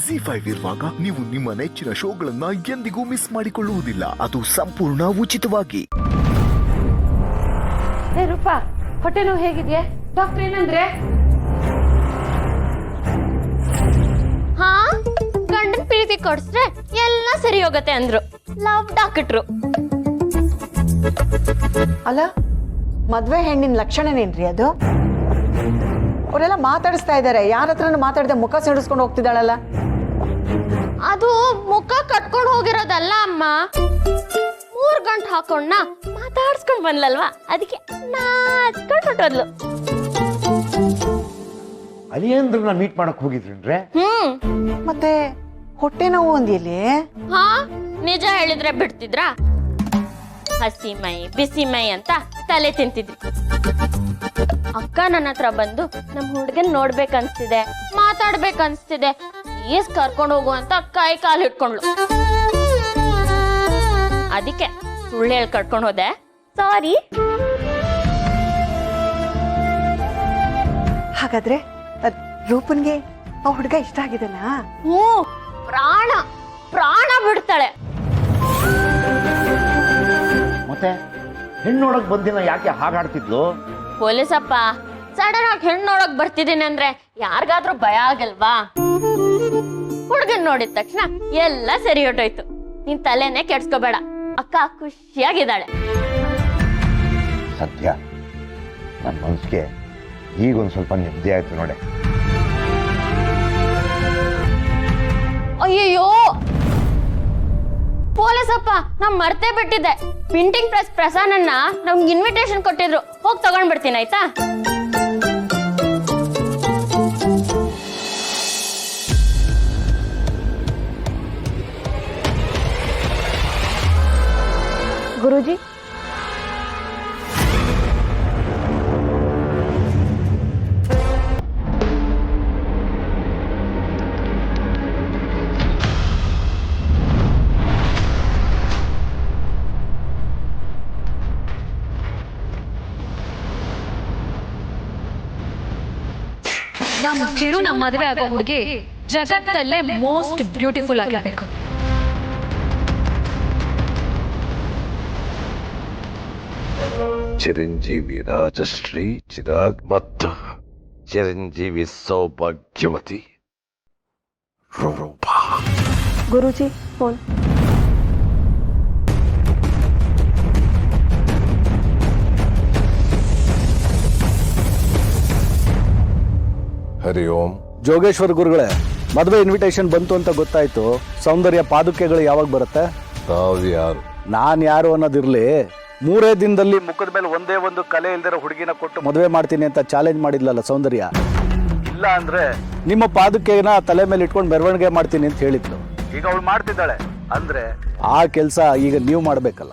ZEE5 ಇರುವಾಗ ನೀವು ನಿಮ್ಮ ನೆಚ್ಚಿನ ಶೋಗಳನ್ನ ಎಂದಿಗೂ ಮಿಸ್ ಮಾಡಿಕೊಳ್ಳುವುದಿಲ್ಲ. ಅದು ಸಂಪೂರ್ಣ ಉಚಿತವಾಗಿ. ರೂಪಾ, ಹೊಟ್ಟೆ ನೋವು ಹೇಗಿದೆಯಾ? ಡಾಕ್ಟರ್ ಏನಂದ್ರೆ? ಹಾ, ಗಂಡನ ಪ್ರೀತಿ ಕೊಡ್ಸ್ರೆ ಎಲ್ಲ ಸರಿ ಹೋಗತ್ತೆ ಅಂದ್ರು. Love doctor. ಅಲ್ಲ, ಮದ್ವೆ ಹೆಣ್ಣಿನ ಲಕ್ಷಣನೇನ್ರಿ ಅದು? ಅವರೆಲ್ಲ ಮಾತಾಡಿಸ್ತಾ ಇದ್ದಾರೆ, ಯಾರ ಹತ್ರನೂ ಮಾತಾಡದೆ ಮುಖ ಸಿಡಿಸ್ಕೊಂಡು ಹೋಗ್ತಿದ್ದಾಳಲ್ಲ. ಅದು ಮುಖ ಕಟ್ಕೊಂಡು ಹೋಗಿರೋದಲ್ಲ ಅಮ್ಮ, 3 ಗಂಟೆ ಹಾಕೊಂಡ ಮಾತಾಡ್ಸ್ಕೊಂಡ್ ಬಂದ್ಲಲ್ವಾ, ಅದಕ್ಕೆ ನಾಚ್ಕೊಂಡ್ ಹೊಟ್ಟೋದ್ಲು. ಅಲಿಯಂದ್ರನ್ನ ಮೀಟ್ ಮಾಡಕ್ ಹೋಗಿದ್ರೇನ್ರೆ? ಮತ್ತೆ ಹೊಟ್ಟೆ ನೋವು ಒಂದಿಲ್ಲಿ? ಹಾ, ನಿಜ ಹೇಳಿದ್ರೆ ಬಿಡ್ತಿದ್ರಾ? ಹಸಿ ಮೈ ಬಿಸಿ ಮೈ ಅಂತ ತಲೆ ತಿಂತಿದ್ರಿ. ಅಕ್ಕ ನನ್ನ ಹತ್ರ ಬಂದು ನಮ್ ಹುಡ್ಗನ್ ನೋಡ್ಬೇಕನ್ಸ್ತಿದೆ, ಮಾತಾಡ್ಬೇಕನ್ಸ್ತಿದೆ, ಈಸ್ ಕರ್ಕೊಂಡು ಹೋಗು ಅಂತ ಕೈ ಕಾಲು ಹಿಡ್ಕೊಂಡ್ಲು. ಅದಕ್ಕೆ ಸುಳ್ಳು ಹೇಳಿ ಕರ್ಕೊಂಡು ಹೋದೆ, ಸಾರಿ. ಹಾಗಾದ್ರೆ ರೂಪನ್ಗೆ ಆ ಹುಡುಗ ಇಷ್ಟ ಆಗಿದಲ್ಲ? ಹ್ಞೂ, ಪ್ರಾಣ ಪ್ರಾಣ ಬಿಡ್ತಾಳೆ. ಮತ್ತೆ ಹೆಣ್ಣು ನೋಡಕ್ ಬಂದಿನ ಯಾಕೆ ಹಾಗಾಡ್ತಿದ್ಲು? ಪೊಲೀಸಪ್ಪ, ಸಡನ್ ಆಗಿ ಹೆಣ್ಣು ನೋಡಕ್ ಬರ್ತಿದ್ದೀನಿ ಅಂದ್ರೆ ಯಾರಿಗಾದ್ರೂ ಭಯ ಆಗಲ್ವಾ? ಹುಡ್ಗನ್ ನೋಡಿದ ತಕ್ಷಣ ಎಲ್ಲ ಸರಿ ಹೊಟ್ಟೋಯ್ತು. ನೀನ್ ತಲೆನೇ ಕೆಡ್ಸ್ಕೋಬೇಡ, ಅಕ್ಕ ಖುಷಿಯಾಗಿದ್ದಾಳೆ. ಸದ್ಯ ನನ್ನ ಮನ್ಸಿಗೆ ಈಗೊಂದ್ ಸ್ವಲ್ಪ ನೆಮ್ಮದಿ ಆಯ್ತು ನೋಡಿ. ಅಯ್ಯಯ್ಯೋ ಪೊಲೀಸಪ್ಪ, ನಾವ್ ಮರ್ತೇ ಬಿಟ್ಟಿದ್ದೆ. ಪ್ರಿಂಟಿಂಗ್ ಪ್ರೆಸ್ ಪ್ರಸಾನನ್ನ ನಮ್ಗೆ ಇನ್ವಿಟೇಷನ್ ಕೊಟ್ಟಿದ್ರು, ಹೋಗಿ ತಗೊಂಡ್ ಬಿಡ್ತೀನಿ ಆಯ್ತಾ? ಗುರೂಜಿ, ನಮ್ಮ ಚಿರು ನಮ್ಮ ಮದುವೆ ಆಗೋ ಹುಡುಗಿ ಜಗತ್ತಲ್ಲೇ ಮೋಸ್ಟ್ ಬ್ಯೂಟಿಫುಲ್ ಆಗಿರ್ಬೇಕು. ಚಿರಂಜೀವಿ ರಾಜಶ್ರೀ ಚಿರಾಗ್ ಮತ್ತು ಚಿರಂಜೀವಿ ಸೌಭಾಗ್ಯವತಿ ರೂಪಾ. ಗುರೂಜಿ ಫೋನ್. ಹರಿ ಓಂ. ಜೋಗೇಶ್ವರ ಗುರುಗಳೇ, ಮದುವೆ ಇನ್ವಿಟೇಷನ್ ಬಂತು ಅಂತ ಗೊತ್ತಾಯ್ತು. ಸೌಂದರ್ಯ ಪಾದುಕೆಗಳು ಯಾವಾಗ ಬರುತ್ತೆ? ತಾವ್ಯಾರು? ನಾನ್ ಯಾರು ಅನ್ನೋದಿರ್ಲಿ, 3 ದಿನದಲ್ಲಿ ಮುಖದ ಮೇಲೆ ಒಂದೇ ಒಂದು ಕಲೆ ಇಲ್ದಿರೋ ಹುಡುಗಿನ ಕೊಟ್ಟು ಮದುವೆ ಮಾಡ್ತೀನಿ ಅಂತ ಚಾಲೆಂಜ್ ಮಾಡಿದ್ಲಲ್ಲ ಸೌಂದರ್ಯ. ಇಲ್ಲ ಅಂದ್ರೆ ನಿಮ್ಮ ಪಾದುಕೆನ ತಲೆ ಮೇಲೆ ಇಟ್ಕೊಂಡು ಮೆರವಣಿಗೆ ಮಾಡ್ತೀನಿ ಅಂತ ಹೇಳಿದ್ಲು. ಈಗ ಅವಳು ಮಾಡ್ತಿದ್ದಾಳೆ ಅಂದ್ರೆ ಆ ಕೆಲಸ ಈಗ ನೀವು ಮಾಡ್ಬೇಕಲ್ಲ.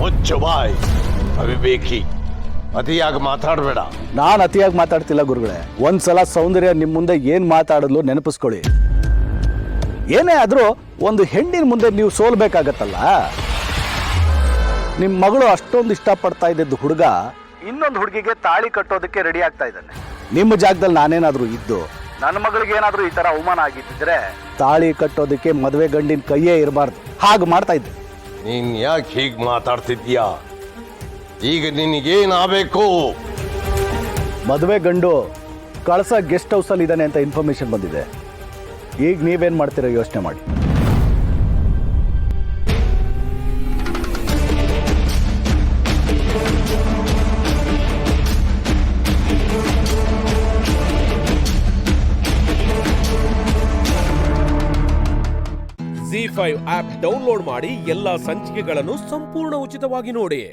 ಮುಚ್ಚು ಬಾಯ್ ಅವಿವೇಕಿ, ಅತಿಯಾಗಿ ಮಾತಾಡಬೇಡ. ನಾನು ಅತಿಯಾಗಿ ಮಾತಾಡ್ತಿಲ್ಲ ಗುರುಗಳೇ. ಒಂದ್ಸಲ ಸೌಂದರ್ಯ ನಿಮ್ ಮುಂದೆ ಏನ್ ಮಾತಾಡಲು ನೆನಪಿಸ್ಕೊಳ್ಳಿ. ಏನೇ ಆದ್ರೂ ಒಂದು ಹೆಣ್ಣಿನ ಮುಂದೆ ನೀವು ಸೋಲ್ಬೇಕಾಗತ್ತಲ್ಲ. ನಿಮ್ ಮಗಳು ಅಷ್ಟೊಂದು ಇಷ್ಟಪಡ್ತಾ ಇದ್ದಿದ್ದು ಹುಡುಗ ಇನ್ನೊಂದು ಹುಡುಗಿಗೆ ತಾಳಿ ಕಟ್ಟೋದಕ್ಕೆ ರೆಡಿ ಆಗ್ತಾ ಇದ್ದಾನೆ. ನಿಮ್ಮ ಜಾಗದಲ್ಲಿ ನಾನೇನಾದ್ರೂ ಇದ್ದು ನನ್ನ ಮಗಳಿಗೆ ಏನಾದ್ರೂ ಈ ತರ ಅವಮಾನ ಆಗಿದ್ದಿದ್ರೆ ತಾಳಿ ಕಟ್ಟೋದಕ್ಕೆ ಮದುವೆ ಗಂಡಿನ ಕೈಯೇ ಇರಬಾರ್ದು, ಹಾಗೆ ಮಾಡ್ತಾ ಇದ್ದೆ. ನೀನ್ ಯಾಕೆ ಹೀಗ್ ಮಾತಾಡ್ತಿದ್ಯಾ? ಈಗ ನಿನಗೇನಾಗಬೇಕು? ಮದುವೆ ಗಂಡು ಕಳಸ ಗೆಸ್ಟ್ ಹೌಸ್ ಅಲ್ಲಿ ಇದ್ದಾನೆ ಅಂತ ಇನ್ಫಾರ್ಮೇಶನ್ ಬಂದಿದೆ. ಈಗ ನೀವೇನ್ ಮಾಡ್ತೀರಾ ಯೋಚನೆ ಮಾಡಿ. ZEE5 ಆಪ್ ಡೌನ್ಲೋಡ್ ಮಾಡಿ ಎಲ್ಲಾ ಸಂಚಿಕೆಗಳನ್ನು ಸಂಪೂರ್ಣ ಉಚಿತವಾಗಿ ನೋಡಿ.